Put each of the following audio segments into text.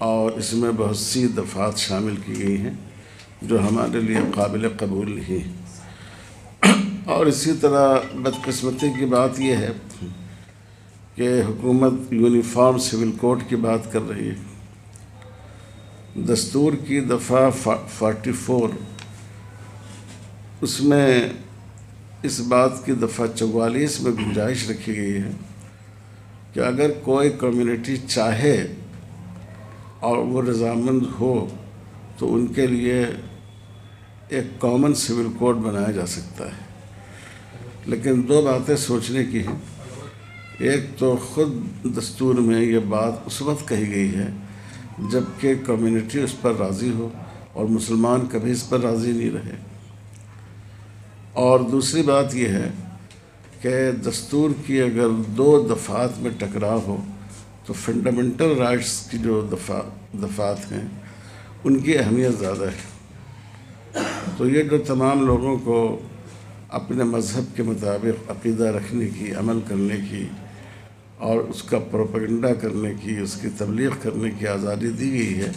اور اس میں بہت سی دفعات شامل کی گئی ہیں جو ہمارے لیے قابل قبول نہیں. اور اسی طرح بدقسمتی کی بات یہ ہے کہ حکومت یونیفارم سول کوڈ کی بات کر رہی ہے. دستور کی دفعہ 44 اس میں اس بات کی دفعہ 44 میں گنجائش رکھی گئی ہے کہ اگر کوئی کمیونٹی چاہے اور وہ رضامند ہو تو ان کے لیے ایک کامن سول کوڈ بنایا جا سکتا ہے. لیکن دو باتیں سوچنے کی ہیں. ایک تو خود دستور میں یہ بات اس وقت کہی گئی ہے جب کہ کمیونٹی اس پر راضی ہو، اور مسلمان کبھی اس پر راضی نہیں رہے. اور دوسری بات یہ ہے کہ دستور کی اگر دو دفعات میں ٹکراؤ ہو تو فنڈامنٹل رائٹس کی جو دفعات ہیں ان کی اہمیت زیادہ ہے. تو یہ جو تمام لوگوں کو اپنے مذہب کے مطابق عقیدہ رکھنے کی، عمل کرنے کی اور اس کا پروپیگنڈا کرنے کی، اس کی تبلیغ کرنے کی آزادی دی گئی ہے،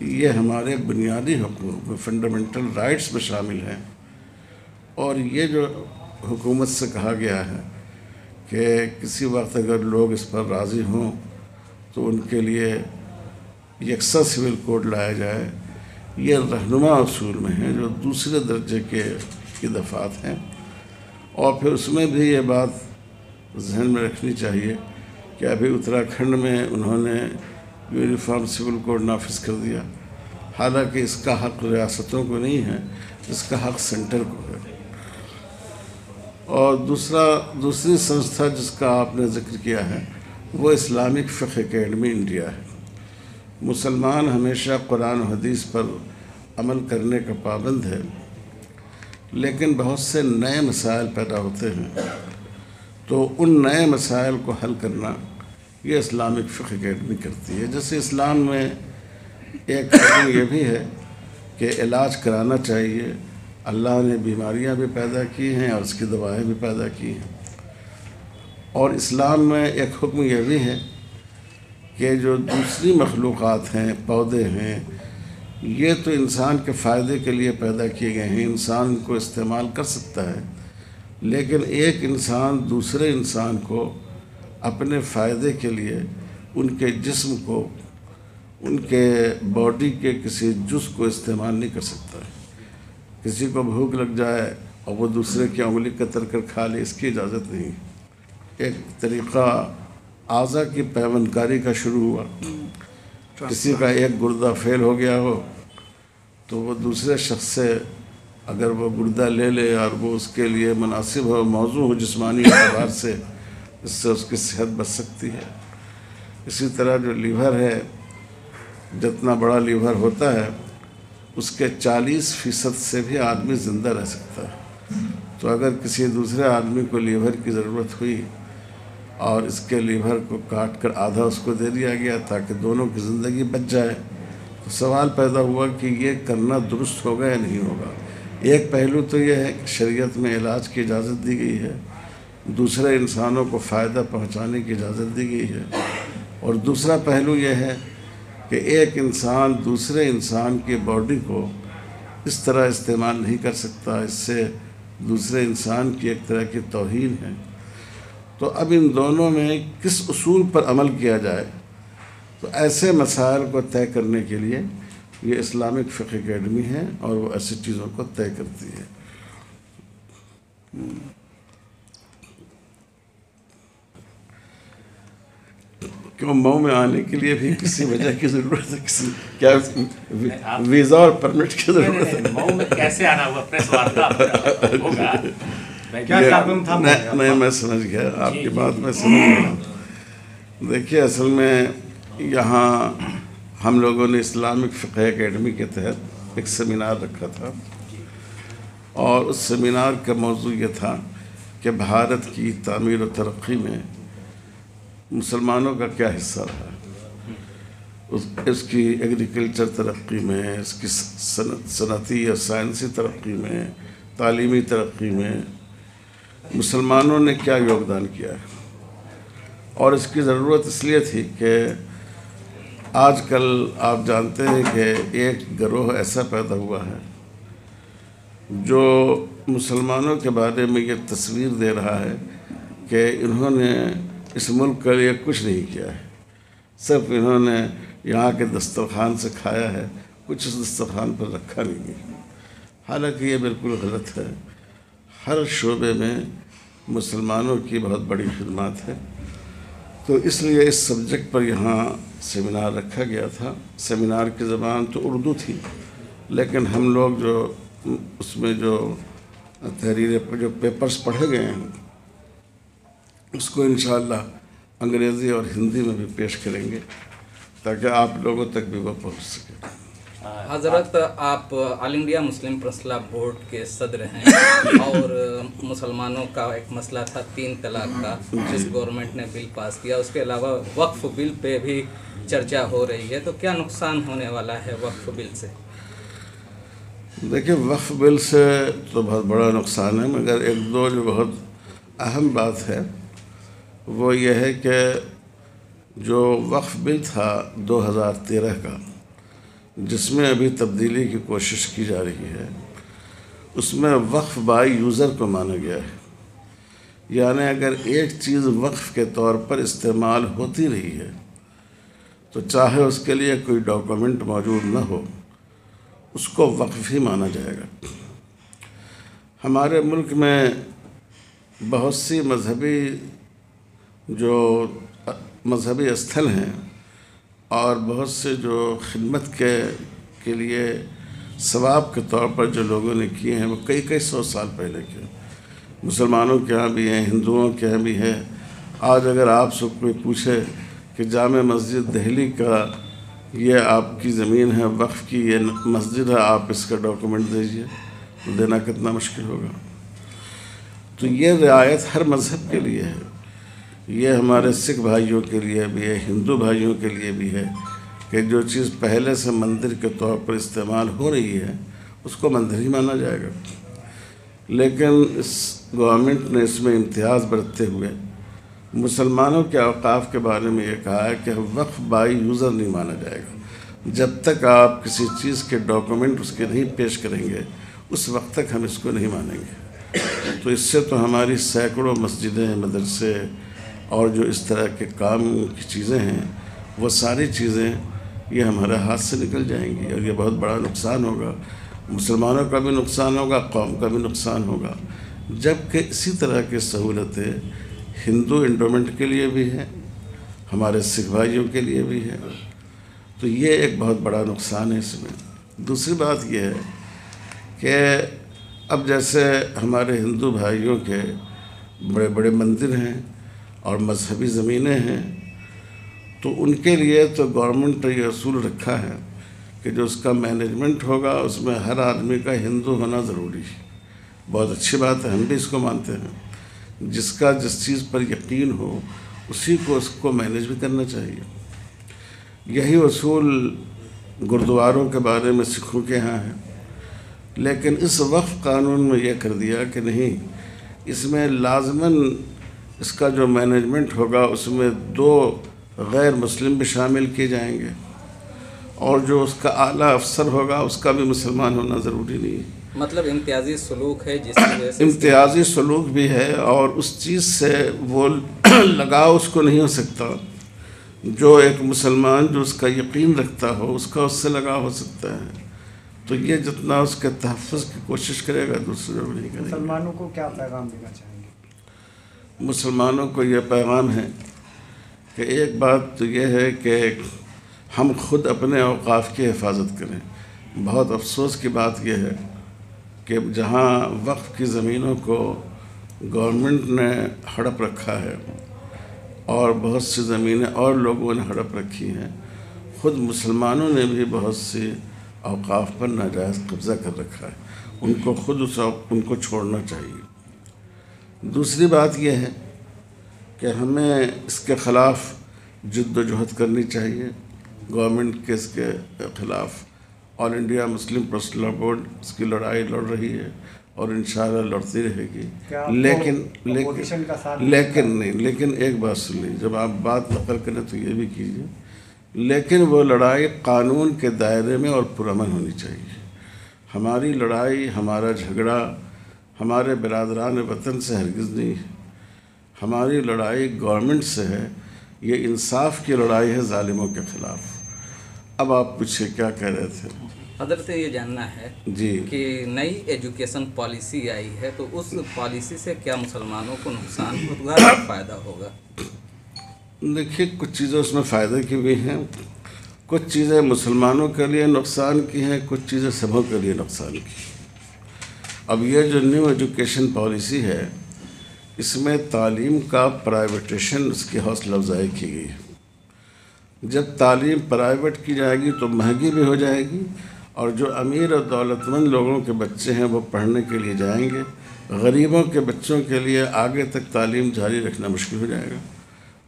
یہ ہمارے بنیادی حقوق میں فنڈامنٹل رائٹس میں شامل ہیں. اور یہ جو حکومت سے کہا گیا ہے کہ کسی وقت اگر لوگ اس پر راضی ہوں تو ان کے لیے یکساں سول کوڈ لایا جائے، یہ رہنما اصول میں ہیں جو دوسرے درجے کی دفعات ہیں. اور پھر اس میں بھی یہ بات ذہن میں رکھنی چاہیے کہ ابھی اتراکھنڈ میں انہوں نے یونیفارم سول کوڈ نافذ کر دیا، حالانکہ اس کا حق ریاستوں کو نہیں ہے، اس کا حق سینٹر کو ہے. اور دوسری سنستھا جس کا آپ نے ذکر کیا ہے وہ اسلامک فقہ اکیڈمی انڈیا ہے. مسلمان ہمیشہ قرآن و حدیث پر عمل کرنے کا پابند ہے، لیکن بہت سے نئے مسائل پیدا ہوتے ہیں، تو ان نئے مسائل کو حل کرنا یہ اسلامک فقہ اکیڈمی کرتی ہے. جیسے اسلام میں ایک حکم یہ بھی ہے کہ علاج کرانا چاہیے. اللہ نے بیماریاں بھی پیدا کی ہیں اور اس کی دوائیں بھی پیدا کی ہیں. اور اسلام میں ایک حکم یہ بھی ہے کہ جو دوسری مخلوقات ہیں، پودے ہیں، یہ تو انسان کے فائدے کے لیے پیدا کیے گئے ہیں، انسان کو استعمال کر سکتا ہے، لیکن ایک انسان دوسرے انسان کو اپنے فائدے کے لیے ان کے جسم کو، ان کے باڈی کے کسی جز کو استعمال نہیں کر سکتا ہے. کسی کو بھوک لگ جائے اور وہ دوسرے کی انگلی کتر کر کھا لے، اس کی اجازت نہیں. ایک طریقہ اعضاء کی پیوند کاری کا شروع ہوا. کسی کا ایک گردہ فیل ہو گیا ہو تو وہ دوسرے شخص سے اگر وہ گردہ لے لے اور وہ اس کے لیے مناسب ہو، موضوع ہو جسمانی اعتبار سے، اس سے اس کی صحت بچ سکتی ہے. اسی طرح جو لیور ہے، جتنا بڑا لیور ہوتا ہے اس کے 40% سے بھی آدمی زندہ رہ سکتا ہے. تو اگر کسی دوسرے آدمی کو لیور کی ضرورت ہوئی اور اس کے لیور کو کاٹ کر آدھا اس کو دے دیا گیا تاکہ دونوں کی زندگی بچ جائے، تو سوال پیدا ہوا کہ یہ کرنا درست ہوگا یا نہیں ہوگا. ایک پہلو تو یہ ہے کہ شریعت میں علاج کی اجازت دی گئی ہے، دوسرے انسانوں کو فائدہ پہنچانے کی اجازت دی گئی ہے. اور دوسرا پہلو یہ ہے کہ ایک انسان دوسرے انسان کی باڈی کو اس طرح استعمال نہیں کر سکتا، اس سے دوسرے انسان کی ایک طرح کی توہین ہے. تو اب ان دونوں میں کس اصول پر عمل کیا جائے، تو ایسے مسائل کو طے کرنے کے لیے یہ اسلامک فقہ اکیڈمی ہے اور وہ ایسی چیزوں کو طے کرتی ہے. کیوں مئو میں آنے کے لیے بھی کسی وجہ کی ضرورت ہے؟ کیا ویزا اور پرمٹ کی ضرورت ہے؟ مئو میں کیسے آنا ہوا؟ پریس وارتا ہوگا. نہیں، میں سمجھ گیا آپ کی بات، میں سمجھ گیا. دیکھیے، اصل میں یہاں ہم لوگوں نے اسلامک فقہ اکیڈمی کے تحت ایک سیمینار رکھا تھا، اور اس سیمینار کا موضوع یہ تھا کہ بھارت کی تعمیر و ترقی میں مسلمانوں کا کیا حصہ رہا، اس کی ایگریکلچر ترقی میں، اس کی صنعتی اور سائنسی ترقی میں، تعلیمی ترقی میں مسلمانوں نے کیا یوگدان کیا ہے. اور اس کی ضرورت اس لیے تھی کہ آج کل آپ جانتے ہیں کہ ایک گروہ ایسا پیدا ہوا ہے جو مسلمانوں کے بارے میں یہ تصویر دے رہا ہے کہ انہوں نے اس ملک کے لیے کچھ نہیں کیا ہے، صرف انہوں نے یہاں کے دسترخوان سے کھایا ہے، کچھ اس دسترخوان پر رکھا نہیں ہے۔ حالانکہ یہ بالکل غلط ہے۔ ہر شعبے میں مسلمانوں کی بہت بڑی خدمات ہے۔ تو اس لیے اس سبجیکٹ پر یہاں سیمینار رکھا گیا تھا۔ سیمینار کی زبان تو اردو تھی، لیکن ہم لوگ جو اس میں جو تحریریں جو پیپرز پڑھے گئے ہیں اس کو انشاءاللہ انگریزی اور ہندی میں بھی پیش کریں گے تاکہ آپ لوگوں تک بھی وہ پہنچ سکے۔ حضرت، آپ آل انڈیا مسلم پرسنل بورڈ کے صدر ہیں اور مسلمانوں کا ایک مسئلہ تھا 3 طلاق کا، جس گورنمنٹ نے بل پاس کیا، اس کے علاوہ وقف بل پہ بھی چرچا ہو رہی ہے، تو کیا نقصان ہونے والا ہے وقف بل سے؟ دیکھیں، وقف بل سے تو بہت بڑا نقصان ہے، مگر ایک دو جو بہت اہم بات ہے وہ یہ ہے کہ جو وقف بل تھا 2013 کا، جس میں ابھی تبدیلی کی کوشش کی جا رہی ہے، اس میں وقف بائی یوزر کو مانا گیا ہے۔ یعنی اگر ایک چیز وقف کے طور پر استعمال ہوتی رہی ہے تو چاہے اس کے لیے کوئی ڈاکومنٹ موجود نہ ہو، اس کو وقف ہی مانا جائے گا۔ ہمارے ملک میں بہت سی مذہبی استھل ہیں اور بہت سے جو خدمت کے لیے ثواب کے طور پر جو لوگوں نے کیے ہیں وہ کئی سو سال پہلے کیے، مسلمانوں کے ہاں بھی ہیں، ہندوؤں کے ہاں بھی ہے۔ آج اگر آپ سے کوئی پوچھے کہ جامع مسجد دہلی کا یہ آپ کی زمین ہے، وقف کی یہ مسجد ہے، آپ اس کا ڈاکومنٹ دیجئے، تو دینا کتنا مشکل ہوگا۔ تو یہ رعایت ہر مذہب کے لیے ہے، یہ ہمارے سکھ بھائیوں کے لیے بھی ہے، ہندو بھائیوں کے لیے بھی ہے کہ جو چیز پہلے سے مندر کے طور پر استعمال ہو رہی ہے اس کو مندر ہی مانا جائے گا۔ لیکن اس گورنمنٹ نے اس میں امتیاز برتتے ہوئے مسلمانوں کے اوقاف کے بارے میں یہ کہا ہے کہ وقف بائی یوزر نہیں مانا جائے گا۔ جب تک آپ کسی چیز کے ڈاکومنٹ اس کے نہیں پیش کریں گے اس وقت تک ہم اس کو نہیں مانیں گے۔ تو اس سے تو ہماری سینکڑوں مسجدیں، مدرسے اور جو اس طرح کے کام کی چیزیں ہیں وہ ساری چیزیں یہ ہمارے ہاتھ سے نکل جائیں گی، اور یہ بہت بڑا نقصان ہوگا۔ مسلمانوں کا بھی نقصان ہوگا، قوم کا بھی نقصان ہوگا، جبکہ اسی طرح کی سہولتیں ہندو انڈومنٹ کے لیے بھی ہے، ہمارے سکھ بھائیوں کے لیے بھی ہے۔ تو یہ ایک بہت بڑا نقصان ہے اس میں۔ دوسری بات یہ ہے کہ اب جیسے ہمارے ہندو بھائیوں کے بڑے بڑے مندر ہیں اور مذہبی زمینیں ہیں، تو ان کے لیے تو گورنمنٹ نے یہ اصول رکھا ہے کہ جو اس کا مینجمنٹ ہوگا اس میں ہر آدمی کا ہندو ہونا ضروری ہے۔ بہت اچھی بات ہے، ہم بھی اس کو مانتے ہیں۔ جس کا جس چیز پر یقین ہو اسی کو اس کو مینیج بھی کرنا چاہیے۔ یہی اصول گردواروں کے بارے میں سکھوں کے ہاں ہے، لیکن اس وقف قانون میں یہ کر دیا کہ نہیں، اس میں لازماً اس کا جو مینجمنٹ ہوگا اس میں 2 غیر مسلم بھی شامل کیے جائیں گے، اور جو اس کا اعلیٰ افسر ہوگا اس کا بھی مسلمان ہونا ضروری نہیں ہے۔ مطلب امتیازی سلوک ہے جس کی وجہ سے امتیازی سلوک بھی ہے، اور اس چیز سے وہ لگاؤ اس کو نہیں ہو سکتا جو ایک مسلمان جو اس کا یقین رکھتا ہو اس کا اس سے لگاؤ ہو سکتا ہے۔ تو یہ جتنا اس کے تحفظ کی کوشش کرے گا دوسرے لوگ نہیں کریں گے۔ مسلمانوں کو کیا پیغام دینا چاہیں گے؟ مسلمانوں کو یہ پیغام ہے کہ ایک بات تو یہ ہے کہ ہم خود اپنے اوقاف کی حفاظت کریں۔ بہت افسوس کی بات یہ ہے کہ جہاں وقف کی زمینوں کو گورنمنٹ نے ہڑپ رکھا ہے اور بہت سی زمینیں اور لوگوں نے ہڑپ رکھی ہیں، خود مسلمانوں نے بھی بہت سی اوقاف پر ناجائز قبضہ کر رکھا ہے۔ ان کو خود ان کو چھوڑنا چاہیے۔ دوسری بات یہ ہے کہ ہمیں اس کے خلاف جد و جہد کرنی چاہیے۔ گورنمنٹ کے اس کے خلاف آل انڈیا مسلم پرسنل بورڈ اس کی لڑائی لڑ رہی ہے اور انشاءاللہ لڑتی رہے گی۔ لیکن ایک بات سن لیجیے، جب آپ بات نقل کریں تو یہ بھی کیجیے لیکن وہ لڑائی قانون کے دائرے میں اور پرامن ہونی چاہیے. ہماری لڑائی، ہمارا جھگڑا ہمارے برادران وطن سے ہرگز نہیں ہے. ہماری لڑائی گورنمنٹ سے ہے. یہ انصاف کی لڑائی ہے ظالموں کے خلاف. اب آپ پوچھے کیا کہہ رہے تھے؟ حضرت یہ جاننا ہے جی کہ نئی ایجوکیشن پالیسی آئی ہے تو اس پالیسی سے کیا مسلمانوں کو نقصان ہوگا یا فائدہ ہوگا؟ دیکھیے، کچھ چیزیں اس میں فائدے کی بھی ہیں، کچھ چیزیں مسلمانوں کے لیے نقصان کی ہیں، کچھ چیزیں سبھوں کے لیے نقصان کی. اب یہ جو نیو ایجوکیشن پالیسی ہے، اس میں تعلیم کا پرائیویٹیشن، اس کی حوصلہ افزائی کی گئی ہے. جب تعلیم پرائیویٹ کی جائے گی تو مہنگی بھی ہو جائے گی، اور جو امیر اور دولت مند لوگوں کے بچے ہیں وہ پڑھنے کے لیے جائیں گے. غریبوں کے بچوں کے لیے آگے تک تعلیم جاری رکھنا مشکل ہو جائے گا.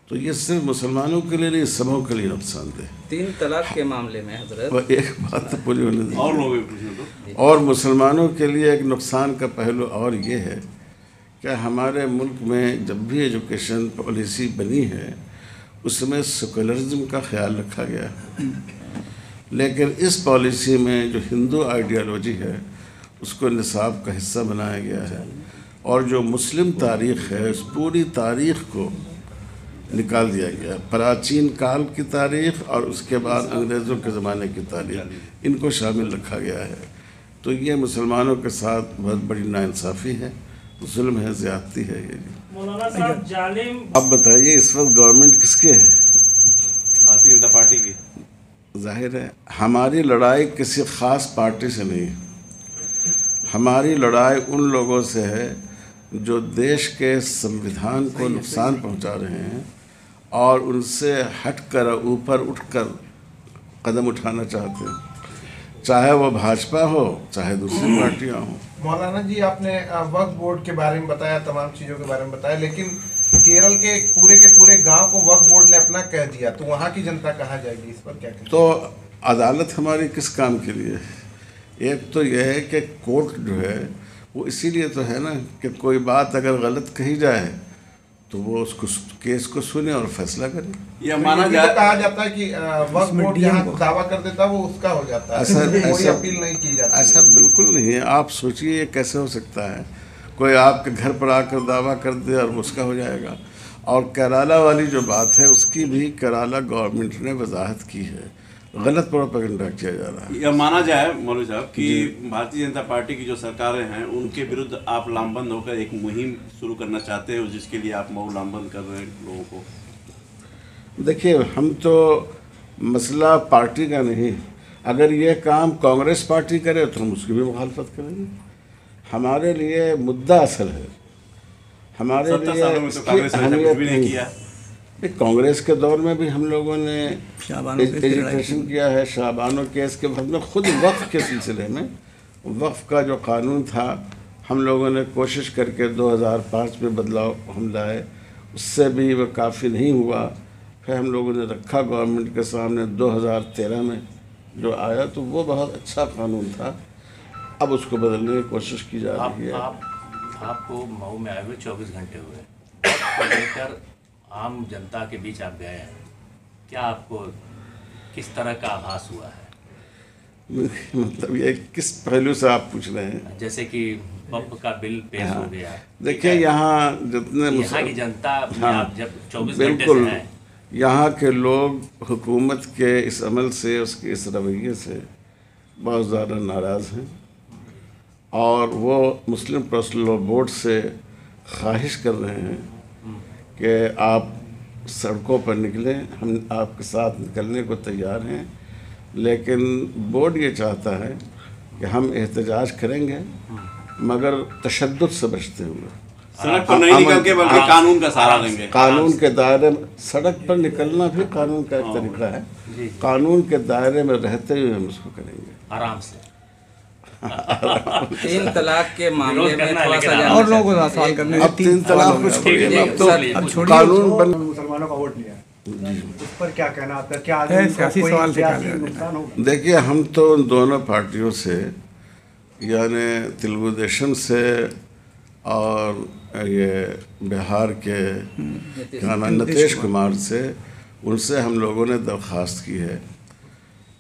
تو یہ صرف مسلمانوں کے لیے نہیں، سبھوں کے لیے نقصان دہ. 3 طلاق کے معاملے میں حضرت وہ ایک بات تو پوری ہونے دیں. اور مسلمانوں کے لیے ایک نقصان کا پہلو اور یہ ہے کہ ہمارے ملک میں جب بھی ایجوکیشن پالیسی بنی ہے اس میں سیکولرزم کا خیال رکھا گیا ہے، لیکن اس پالیسی میں جو ہندو آئیڈیالوجی ہے اس کو نصاب کا حصہ بنایا گیا ہے، اور جو مسلم تاریخ ہے اس پوری تاریخ کو نکال دیا گیا. پراچین کال کی تاریخ اور اس کے بعد انگریزوں کے زمانے کی تاریخ، ان کو شامل رکھا گیا ہے. تو یہ مسلمانوں کے ساتھ بہت بڑی ناانصافی ہے، ظلم ہے، زیادتی ہے. یہ مولانا صاحب ظالم. اب بتائیے اس وقت گورنمنٹ کس کے ہے؟ بھارتیہ جنتا پارٹی کی. ظاہر ہے ہماری لڑائی کسی خاص پارٹی سے نہیں ہے. ہماری لڑائی ان لوگوں سے ہے جو دیش کے سمویدھان کو نقصان پہنچا رہے ہیں اور ان سے ہٹ کر اوپر اٹھ کر قدم اٹھانا چاہتے ہیں، چاہے وہ بھاجپا ہو چاہے دوسری پارٹیاں ہوں. مولانا جی، آپ نے وقف بورڈ کے بارے میں بتایا، تمام چیزوں کے بارے میں بتایا، لیکن کیرل کے پورے گاؤں کو وقف بورڈ نے اپنا کہہ دیا، تو وہاں کی جنتا کہاں جائے گی؟ اس پر کیا کہیں؟ تو عدالت ہماری کس کام کے لیے ہے؟ ایک تو یہ ہے کہ کورٹ جو ہے وہ اسی لیے تو ہے نا کہ کوئی بات اگر غلط کہی جائے تو وہ اس کو کیس کو سنے اور فیصلہ کرے. یہ مانا جائے، کہا جاتا ہے کہ وقف بورڈ جہاں دعویٰ کر دیتا وہ اس کا ہو جاتا ہے، کوئی اپیل نہیں کی جاتی. ایسا بالکل نہیں ہے. آپ سوچئے یہ کیسے ہو سکتا ہے؟ کوئی آپ کے گھر پر آ کر دعویٰ کر دے اور اس کا ہو جائے گا. اور کیرالہ والی جو بات ہے اس کی بھی کیرالہ گورنمنٹ نے وضاحت کی ہے. غلط پروپیگنڈا کیا جا رہا ہے. یہ مانا جائے مولوی صاحب کہ بھارتیہ جنتا پارٹی کی جو سرکاریں ہیں ان کے بیرودھ آپ لامبند ہو کر ایک مہم شروع کرنا چاہتے ہیں، جس کے لیے آپ مئو لامبند کر رہے ہیں لوگوں کو. دیکھیے، ہم تو مسئلہ پارٹی کا نہیں. اگر یہ کام کانگریس پارٹی کرے تو ہم اس کی بھی مخالفت کریں گے. ہمارے لیے مدعا اصل ہے. ہمارے 70 سالوں میں تو کانگریس نے کچھ بھی نہیں کیا. کانگریس کے دور میں بھی ہم لوگوں نے ایجوکیشن کیا ہے. شعبانوں کیس کے بعد میں خود وقف کے سلسلے میں، وقف کا جو قانون تھا ہم لوگوں نے کوشش کر کے 2005 میں بدلاؤ ہم لائے، اس سے بھی وہ کافی نہیں ہوا. پھر ہم لوگوں نے رکھا گورنمنٹ کے سامنے 2013 میں جو آیا تو وہ بہت اچھا قانون تھا. اب اس کو بدلنے کی کوشش کی جا رہی ہے. آپ کو مئو میں آئے ہوئے 24 گھنٹے ہوئے، وقت کو لے کر عام جنتا کے بیچ آپ گئے ہیں، کیا آپ کو کس طرح کا آبھاس ہوا ہے؟ مطلب یہ کس پہلو سے آپ پوچھ رہے ہیں؟ جیسے کہ وقف کا بل پیش ہو گیا. دیکھیے، یہاں جتنے یہاں کی جنتا میں آپ جب 24 گھنٹے بالکل سے ہیں، یہاں کے لوگ حکومت کے اس عمل سے، اس کے اس رویے سے بہت زیادہ ناراض ہیں، اور وہ مسلم پرسنل لاء بورڈ سے خواہش کر رہے ہیں کہ آپ سڑکوں پر نکلیں. ہم آپ کے ساتھ نکلنے کو تیار ہیں، لیکن بورڈ یہ چاہتا ہے کہ ہم احتجاج کریں گے مگر تشدد سے بچتے ہوئے. سڑک پر نہیں نکل کے بلکہ قانون کا سہارا لیں گے. قانون کے دائرے میں سڑک پر نکلنا بھی قانون کا ایک طریقہ ہے. قانون کے دائرے میں رہتے ہوئے ہم اس کو کریں گے آرام سے. 3 طلاق کے معاملے میں تھوڑا سا اور لوگوں کو سوال کرنے. اب 3 طلاق کو چھوڑیے، اب تو قانون بن. مسلمانوں کا ووٹ لیا، اس پر کیا کہنا آپ کا؟ کیا سیاسی سوال سے نقصان ہوگا؟ دیکھیے، ہم تو ان دونوں پارٹیوں سے، یعنی تلگو دیشم سے اور یہ بہار کے نتیش کمار سے ان سے ہم لوگوں نے درخواست کی ہے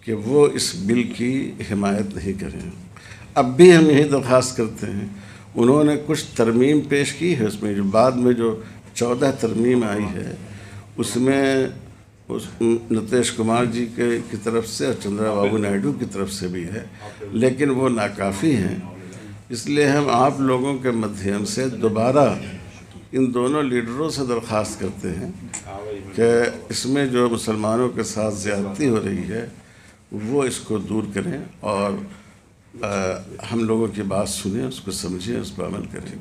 کہ وہ اس بل کی حمایت نہیں کریں. اب بھی ہم یہی درخواست کرتے ہیں. انہوں نے کچھ ترمیم پیش کی ہے اس میں، جو بعد میں جو 14 ترمیم آئی ہے اس میں نتیش کمار جی کی طرف سے اور چندرا بابو نائیڈو کی طرف سے بھی ہے، لیکن وہ ناکافی ہیں. اس لیے ہم آپ لوگوں کے مدھیم سے دوبارہ ان دونوں لیڈروں سے درخواست کرتے ہیں کہ اس میں جو مسلمانوں کے ساتھ زیادتی ہو رہی ہے وہ اس کو دور کریں اور ہم لوگوں کی بات سنیں، اس کو سمجھیں، اس پر عمل کریں.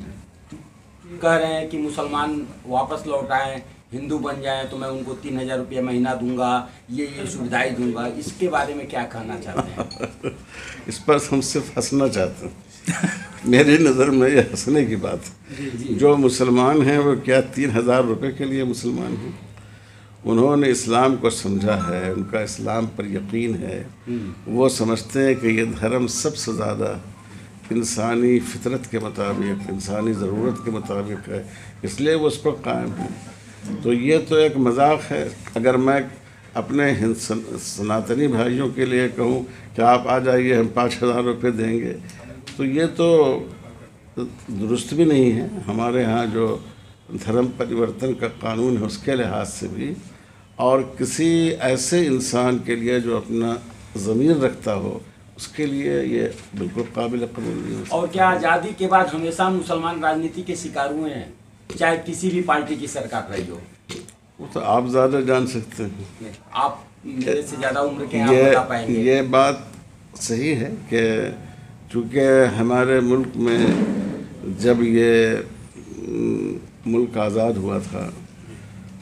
کہہ رہے ہیں کہ مسلمان واپس لوٹ آئیں، ہندو بن جائیں تو میں ان کو 3000 روپیہ مہینہ دوں گا، یہ سویدھائیں دوں گا. اس کے بارے میں کیا کہنا چاہتے ہیں؟ اس پر ہم صرف ہنسنا چاہتے ہیں. میری نظر میں یہ ہنسنے کی بات ہے. جو مسلمان ہیں وہ کیا 3000 روپے کے لیے مسلمان ہیں؟ انہوں نے اسلام کو سمجھا ہے، ان کا اسلام پر یقین ہے. وہ سمجھتے ہیں کہ یہ دھرم سب سے زیادہ انسانی فطرت کے مطابق، انسانی ضرورت کے مطابق ہے، اس لیے وہ اس پر قائم ہیں. تو یہ تو ایک مذاق ہے. اگر میں اپنے سناتنی بھائیوں کے لیے کہوں کہ آپ آ جائیے ہم 5000 روپے دیں گے تو یہ تو درست بھی نہیں ہے. ہمارے ہاں جو دھرم پریورتن کا قانون ہے اس کے لحاظ سے بھی، اور کسی ایسے انسان کے لیے جو اپنا ضمیر رکھتا ہو اس کے لیے یہ بالکل قابل قبول نہیں ہے. اور کیا آزادی کے بعد ہمیشہ مسلمان راجنیتی کے شکار ہوئے ہیں، چاہے کسی بھی پارٹی کی سرکار رہی ہو؟ وہ تو آپ زیادہ جان سکتے ہیں. آپ میرے سے زیادہ عمر کے ہیں، آپ بتا پائیں گے. یہ بات صحیح ہے کہ چونکہ ہمارے ملک میں جب یہ ملک آزاد ہوا تھا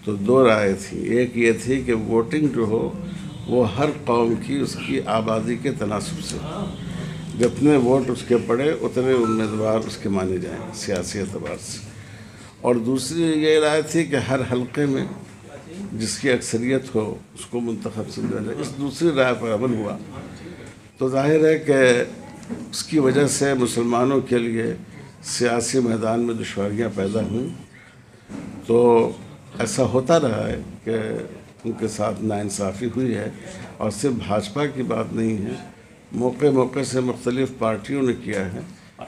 تو 2 رائے تھیں. ایک یہ تھی کہ ووٹنگ جو ہو وہ ہر قوم کی اس کی آبادی کے تناسب سے، جتنے ووٹ اس کے پڑے اتنے امیدوار اس کے مانے جائیں سیاسی اعتبار سے. اور دوسری یہ رائے تھی کہ ہر حلقے میں جس کی اکثریت ہو اس کو منتخب سمجھا جائے. اس دوسری رائے پر عمل ہوا تو ظاہر ہے کہ اس کی وجہ سے مسلمانوں کے لیے سیاسی میدان میں دشواریاں پیدا ہوئیں. تو ایسا ہوتا رہا ہے کہ ان کے ساتھ ناانصافی ہوئی ہے، اور صرف بھاجپا کی بات نہیں ہے، موقع موقع سے مختلف پارٹیوں نے کیا ہے.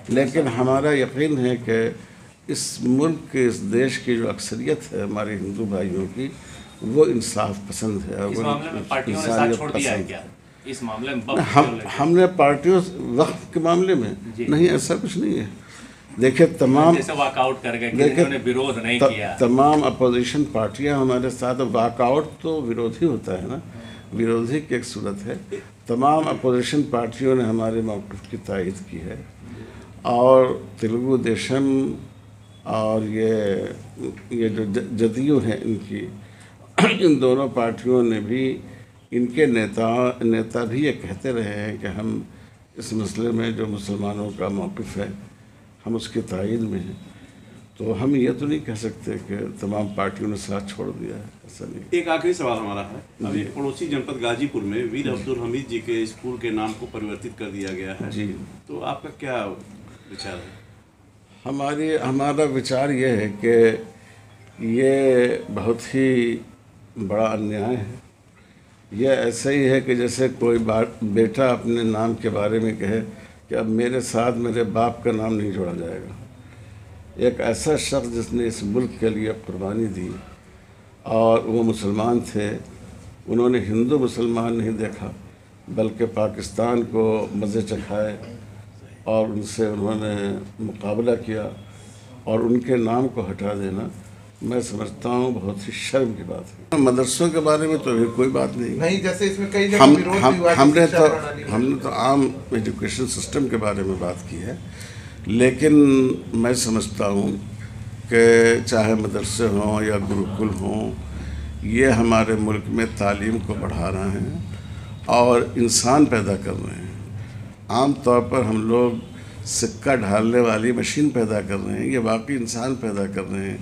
لیکن ہمارا یقین ہے کہ اس ملک کے، اس دیش کی جو اکثریت ہے ہمارے ہندو بھائیوں کی، وہ انصاف پسند ہے. اس معاملے میں پارٹیوں نے ساتھ چھوڑ دیا ہے کیا؟ اس معاملے میں ہم نے پارٹیوں وقت کے معاملے میں نہیں، ایسا کچھ نہیں ہے. دیکھیں تمام اپوزیشن پارٹیاں ہمارے ساتھ، واک آؤٹ تو ورودھی ہوتا ہے نا، ورودھی کی ایک صورت ہے. تمام اپوزیشن پارٹیوں نے ہمارے موقف کی تائید کی ہے، اور تلگو دیشم اور یہ جو جدیو ہیں ان دونوں پارٹیوں نے بھی، ان کے نیتا بھی یہ کہتے رہے ہیں کہ ہم اس مسئلے میں جو مسلمانوں کا موقف ہے ہم اس کی تائید میں ہیں. تو ہم یہ تو نہیں کہہ سکتے کہ تمام پارٹیوں نے ساتھ چھوڑ دیا ہے، ایسا نہیں. ایک آخری سوال ہمارا ہے. ابھی پڑوسی جنپد غازی پور میں ویر عبدالحمید جی کے اسکول کے نام کو پریورتت کر دیا گیا ہے. جی، تو آپ کا کیا وچار ہے؟ ہمارا وچار یہ ہے کہ یہ بہت ہی بڑا انیائے ہے. یہ ایسا ہی ہے کہ جیسے کوئی بیٹا اپنے نام کے بارے میں کہے کہ اب میرے ساتھ میرے باپ کا نام نہیں جوڑا جائے گا. ایک ایسا شخص جس نے اس ملک کے لیے قربانی دی، اور وہ مسلمان تھے، انہوں نے ہندو مسلمان نہیں دیکھا بلکہ پاکستان کو مزے چکھائے اور ان سے انہوں نے مقابلہ کیا، اور ان کے نام کو ہٹا دینا میں سمجھتا ہوں بہت ہی شرم کی بات ہے. مدرسوں کے بارے میں تو کوئی بات نہیں. جیسے اس میں کئی جگہ ہم نے تو عام ایجوکیشن سسٹم کے بارے میں بات کی ہے، لیکن میں سمجھتا ہوں کہ چاہے مدرسے ہوں یا گروکل ہوں، یہ ہمارے ملک میں تعلیم کو بڑھا رہے ہیں اور انسان پیدا کر رہے ہیں. عام طور پر ہم لوگ سکہ ڈھالنے والی مشین پیدا کر رہے ہیں، یہ واقعی انسان پیدا کر رہے ہیں.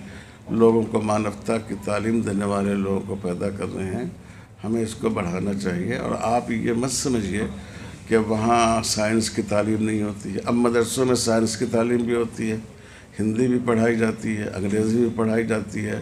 لوگوں کو مانوتا کی تعلیم دینے والے لوگوں کو پیدا کر رہے ہیں. ہمیں اس کو بڑھانا چاہیے. اور آپ یہ مت سمجھیے کہ وہاں سائنس کی تعلیم نہیں ہوتی ہے. اب مدرسوں میں سائنس کی تعلیم بھی ہوتی ہے، ہندی بھی پڑھائی جاتی ہے، انگریزی بھی پڑھائی جاتی ہے،